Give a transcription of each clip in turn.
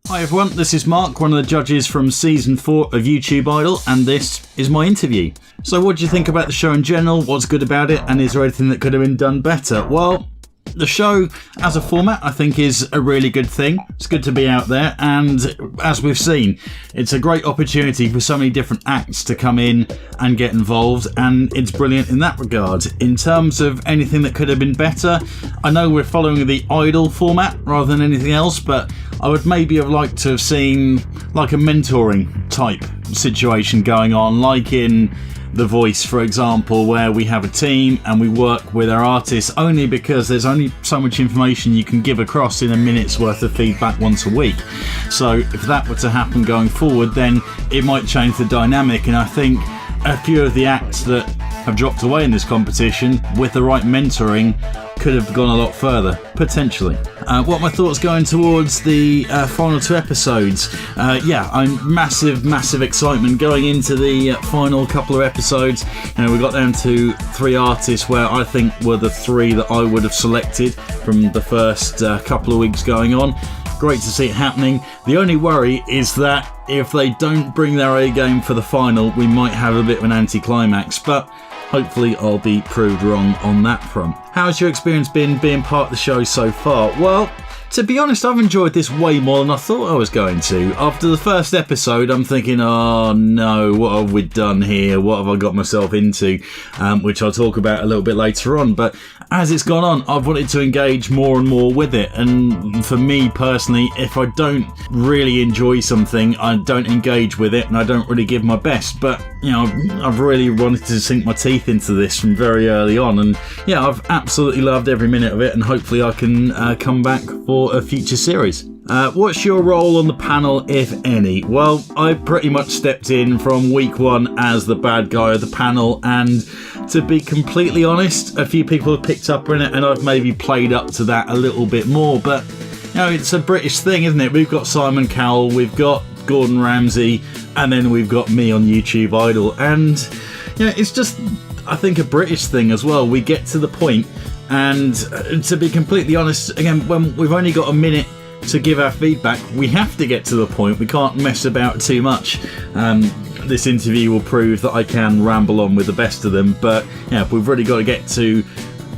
Hi everyone, this is Mark, one of the judges from Season 4 of YouTube Idol, and this is my interview. So what do you think about the show in general? What's good about it? And is there anything that could have been done better? Well, the show as a format I think is a really good thing. It's good to be out there, and as we've seen, it's a great opportunity for so many different acts to come in and get involved, and it's brilliant in that regard. In terms of anything that could have been better, I know we're following the Idol format rather than anything else, but I would maybe have liked to have seen like a mentoring type situation going on, like in The Voice, for example, where we have a team and we work with our artists, only because there's only so much information you can give across in a minute's worth of feedback once a week. So if that were to happen going forward, then it might change the dynamic, and I think a few of the acts that have dropped away in this competition, with the right mentoring, could have gone a lot further, potentially. What my thoughts going towards the final two episodes? I'm massive excitement going into the final couple of episodes. We got down to three artists where I think were the three that I would have selected from the first couple of weeks going on. Great to see it happening. The only worry is that if they don't bring their A game for the final, we might have a bit of an anticlimax, but hopefully I'll be proved wrong on that front. How's your experience been being part of the show so far? Well, to be honest, I've enjoyed this way more than I thought I was going to. After the first episode, I'm thinking, oh no, what have we done here? What have I got myself into? Which I'll talk about a little bit later on. But as it's gone on, I've wanted to engage more and more with it. And for me personally, if I don't really enjoy something, I don't engage with it and I don't really give my best. But, I've really wanted to sink my teeth into this from very early on. And yeah, I've absolutely loved every minute of it, and hopefully I can come back for a future series. What's your role on the panel, if any? Well, I pretty much stepped in from week one as the bad guy of the panel, and to be completely honest, a few people have picked up on it and I've maybe played up to that a little bit more, but it's a British thing, isn't it? We've got Simon Cowell, we've got Gordon Ramsay, and then we've got me on YouTube Idol, and it's just, I think, a British thing as well. We get to the point, and to be completely honest, again, when we've only got a minute to give our feedback, we have to get to the point. We can't mess about too much. This interview will prove that I can ramble on with the best of them, but we've really got to get to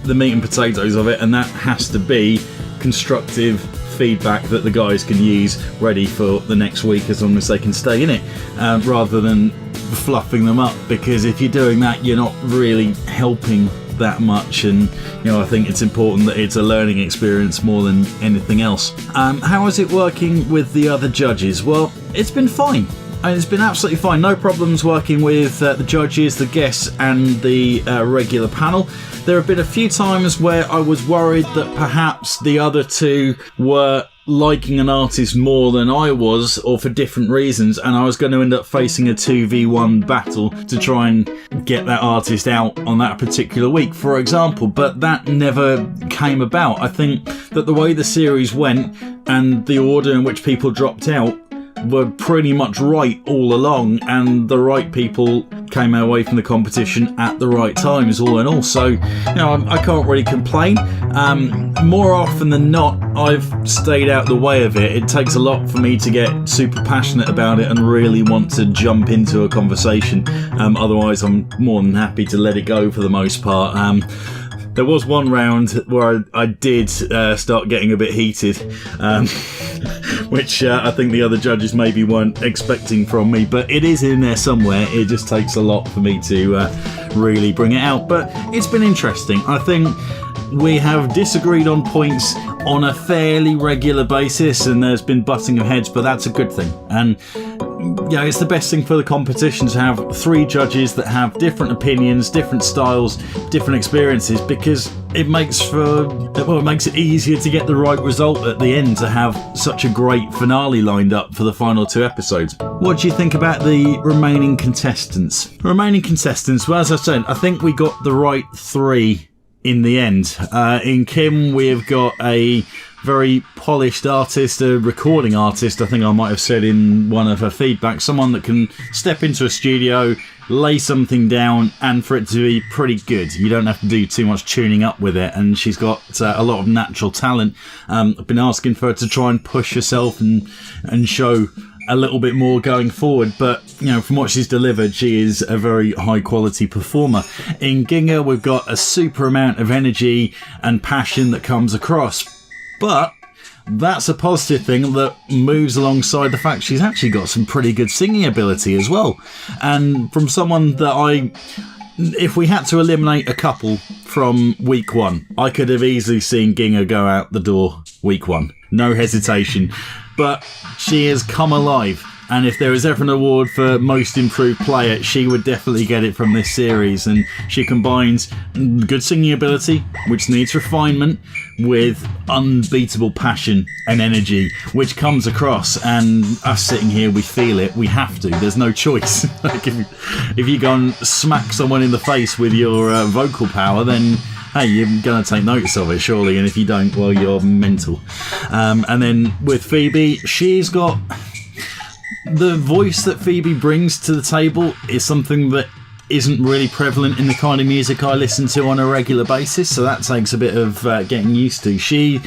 the meat and potatoes of it, and that has to be constructive feedback that the guys can use ready for the next week, as long as they can stay in it, rather than fluffing them up, because if you're doing that, you're not really helping that much. And I think it's important that it's a learning experience more than anything else. How is it working with the other judges? Well, it's been fine. It's been absolutely fine. No problems working with the judges, the guests and the regular panel. There have been a few times where I was worried that perhaps the other two were liking an artist more than I was, or for different reasons, and I was going to end up facing a 2v1 battle to try and get that artist out on that particular week, for example, but that never came about. I think that the way the series went and the order in which people dropped out were pretty much right all along, and the right people came away from the competition at the right times, all in all. So I can't really complain. More often than not, I've stayed out the way of it. It takes a lot for me to get super passionate about it and really want to jump into a conversation. Otherwise I'm more than happy to let it go for the most part. There was one round where I did start getting a bit heated, which I think the other judges maybe weren't expecting from me, but it is in there somewhere. It just takes a lot for me to really bring it out. But it's been interesting. I think we have disagreed on points on a fairly regular basis, and there's been butting of heads, but that's a good thing. And it's the best thing for the competition to have three judges that have different opinions, different styles, different experiences, because it makes it easier to get the right result at the end, to have such a great finale lined up for the final two episodes. What do you think about the remaining contestants? Well, as I said, I think we got the right three in the end. In Kim, we've got a very polished artist, a recording artist, I think I might have said in one of her feedback, someone that can step into a studio, lay something down and for it to be pretty good. You don't have to do too much tuning up with it, and she's got a lot of natural talent. I've been asking for her to try and push herself and show a little bit more going forward, but from what she's delivered, she is a very high quality performer. In Ginga, we've got a super amount of energy and passion that comes across, but that's a positive thing that moves alongside the fact she's actually got some pretty good singing ability as well. And from someone that if we had to eliminate a couple from week 1, I could have easily seen Ginga go out the door week 1. No hesitation. But she has come alive, and if there is ever an award for most improved player, she would definitely get it from this series. And she combines good singing ability, which needs refinement, with unbeatable passion and energy, which comes across, and us sitting here, we feel it. We have to. There's no choice. Like if you go and smack someone in the face with your vocal power, then hey, you're going to take notice of it, surely, and if you don't, well, you're mental. And then with Phoebe, she's got the voice that Phoebe brings to the table is something that isn't really prevalent in the kind of music I listen to on a regular basis, so that takes a bit of getting used to. She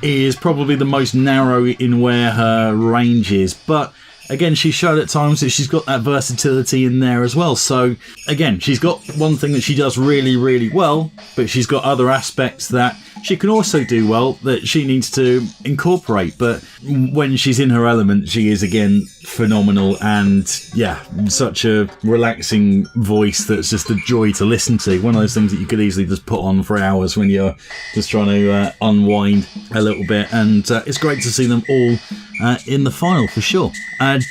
is probably the most narrow in where her range is, but again, she showed at times that she's got that versatility in there as well. So again, she's got one thing that she does really, really well, but she's got other aspects that she can also do well that she needs to incorporate. But when she's in her element, she is again phenomenal, and yeah, such a relaxing voice that's just a joy to listen to. One of those things that you could easily just put on for hours when you're just trying to unwind a little bit, and it's great to see them all in the final for sure.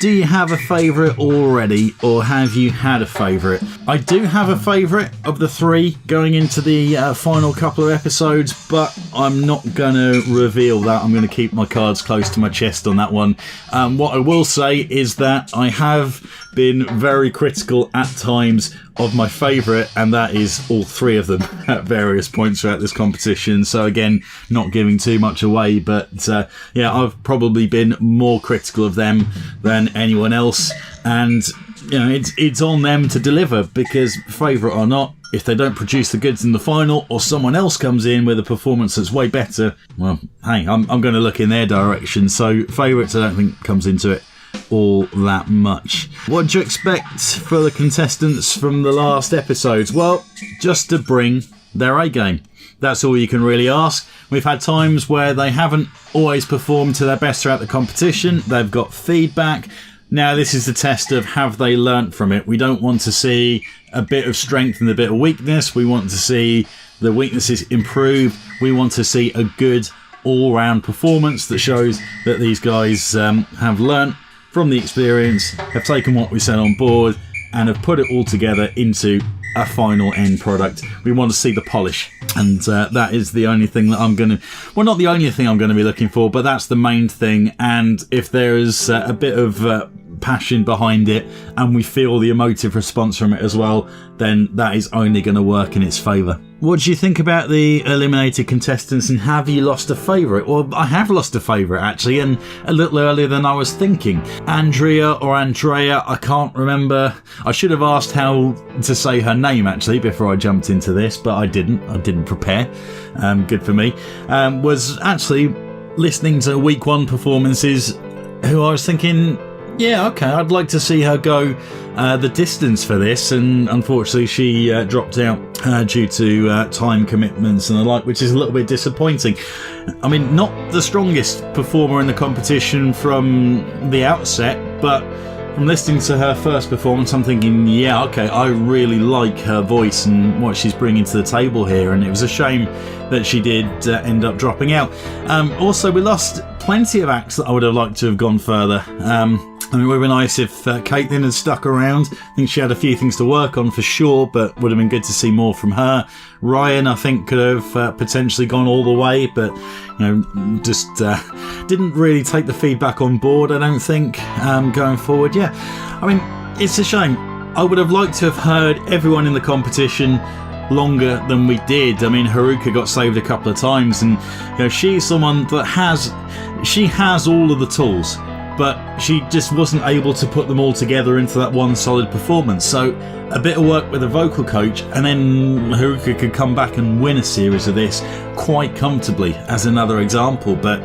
Do you have a favourite already, or have you had a favourite? I do have a favourite of the 3 going into the final couple of episodes, but I'm not going to reveal that. I'm going to keep my cards close to my chest on that one. What I will say is that I have been very critical at times of my favourite, and that is all 3 of them at various points throughout this competition. So again, not giving too much away, but yeah, I've probably been more critical of them than anyone else, and it's on them to deliver, because favourite or not, if they don't produce the goods in the final, or someone else comes in with a performance that's way better, well, hey, I'm going to look in their direction. So favourites, I don't think comes into it all that much. What do you expect for the contestants from the last episodes? Well, just to bring their A game. That's all you can really ask. We've had times where they haven't always performed to their best throughout the competition. They've got feedback. Now this is the test of, have they learnt from it? We don't want to see a bit of strength and a bit of weakness. We want to see the weaknesses improved. We want to see a good all-round performance that shows that these guys have learnt from the experience, have taken what we said on board, and have put it all together into a final end product. We want to see the polish, and that is the only thing that I'm going to, well, not the only thing I'm going to be looking for, but that's the main thing. And if there is a bit of passion behind it, and we feel the emotive response from it as well, then that is only going to work in its favour. What do you think about the eliminated contestants, and have you lost a favourite? Well, I have lost a favourite actually, and a little earlier than I was thinking. Andrea or Andrea, I can't remember. I should have asked how to say her name actually before I jumped into this, but I didn't prepare. Good for me. Was actually listening to week 1 performances, who I was thinking, yeah, okay, I'd like to see her go the distance for this, and unfortunately she dropped out due to time commitments and the like, which is a little bit disappointing. I mean, not the strongest performer in the competition from the outset, but from listening to her first performance, I'm thinking, yeah, okay, I really like her voice and what she's bringing to the table here, and it was a shame that she did end up dropping out. Also, we lost plenty of acts that I would have liked to have gone further. I mean, it would have been nice if Caitlin had stuck around. I think she had a few things to work on for sure, but would have been good to see more from her. Ryan, I think, could have potentially gone all the way, but just didn't really take the feedback on board, I don't think, going forward. Yeah, I mean, it's a shame. I would have liked to have heard everyone in the competition longer than we did. I mean, Haruka got saved a couple of times, and she's someone that has all of the tools. but she just wasn't able to put them all together into that one solid performance. So a bit of work with a vocal coach, and then Haruka could come back and win a series of this quite comfortably, as another example. But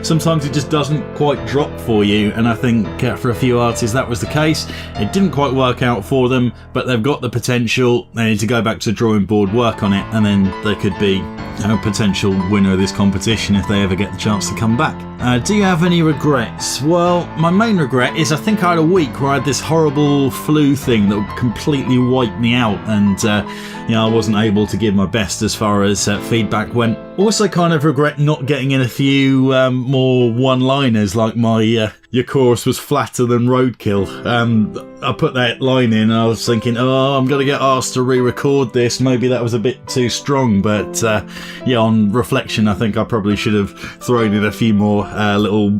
sometimes it just doesn't quite drop for you, and I think for a few artists that was the case. It didn't quite work out for them, but they've got the potential. They need to go back to the drawing board, work on it, and then they could be a potential winner of this competition if they ever get the chance to come back. Do you have any regrets? Well, my main regret is I think I had a week where I had this horrible flu thing that completely wiped me out, and I wasn't able to give my best as far as feedback went. Also kind of regret not getting in a few more one-liners, like my your chorus was flatter than roadkill. I put that line in and I was thinking, I'm going to get asked to re-record this. Maybe that was a bit too strong, but on reflection, I think I probably should have thrown in a few more little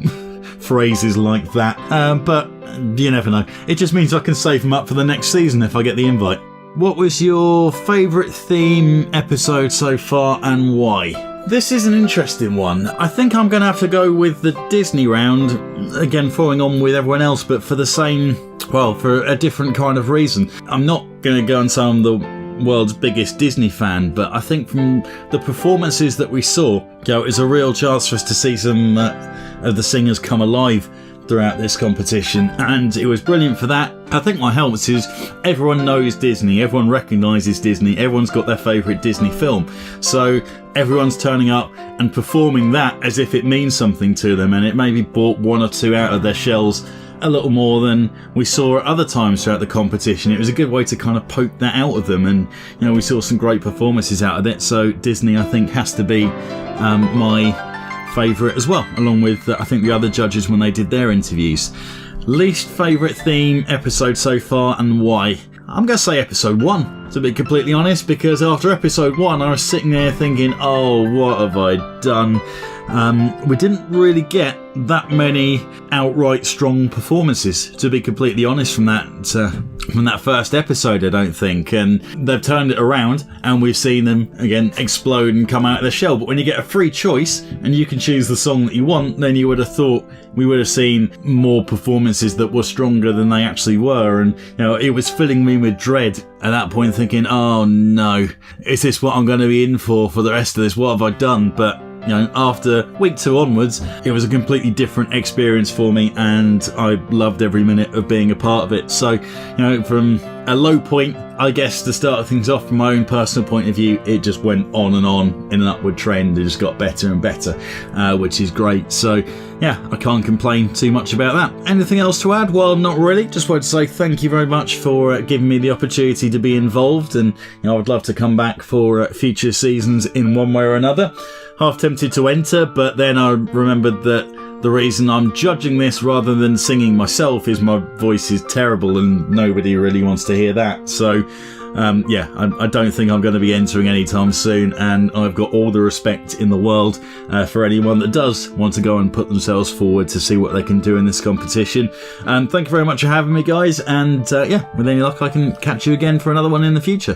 phrases like that. But you never know. It just means I can save them up for the next season if I get the invite. What was your favourite theme episode so far, and why? This is an interesting one. I think I'm going to have to go with the Disney round, again following on with everyone else, but for a different kind of reason. I'm not going to go and say I'm the world's biggest Disney fan, but I think from the performances that we saw, it was a real chance for us to see some of the singers come alive throughout this competition, and it was brilliant for that. I think what helps is everyone knows Disney, everyone recognises Disney, everyone's got their favourite Disney film, so everyone's turning up and performing that as if it means something to them, and it maybe brought one or two out of their shells a little more than we saw at other times throughout the competition. It was a good way to kind of poke that out of them, and we saw some great performances out of it. So Disney, I think, has to be my favourite as well, along with I think the other judges when they did their interviews. Least favourite theme episode so far, and why? I'm going to say episode 1, to be completely honest, because after episode 1 I was sitting there thinking, what have I done? We didn't really get that many outright strong performances, to be completely honest, from that first episode, I don't think. And they've turned it around, and we've seen them again explode and come out of their shell. But when you get a free choice and you can choose the song that you want, then you would have thought we would have seen more performances that were stronger than they actually were. And it was filling me with dread at that point, thinking, oh no, is this what I'm going to be in for the rest of this? What have I done? But after week 2 onwards, it was a completely different experience for me, and I loved every minute of being a part of it. So, from a low point, I guess, to start things off from my own personal point of view, it just went on and on in an upward trend. It just got better and better, which is great. So, I can't complain too much about that. Anything else to add? Well, not really. Just wanted to say thank you very much for giving me the opportunity to be involved, and I would love to come back for future seasons in one way or another. Half tempted to enter, but then I remembered that the reason I'm judging this rather than singing myself is my voice is terrible and nobody really wants to hear that. So, I don't think I'm going to be entering anytime soon, and I've got all the respect in the world for anyone that does want to go and put themselves forward to see what they can do in this competition. Thank you very much for having me, guys, and with any luck I can catch you again for another one in the future.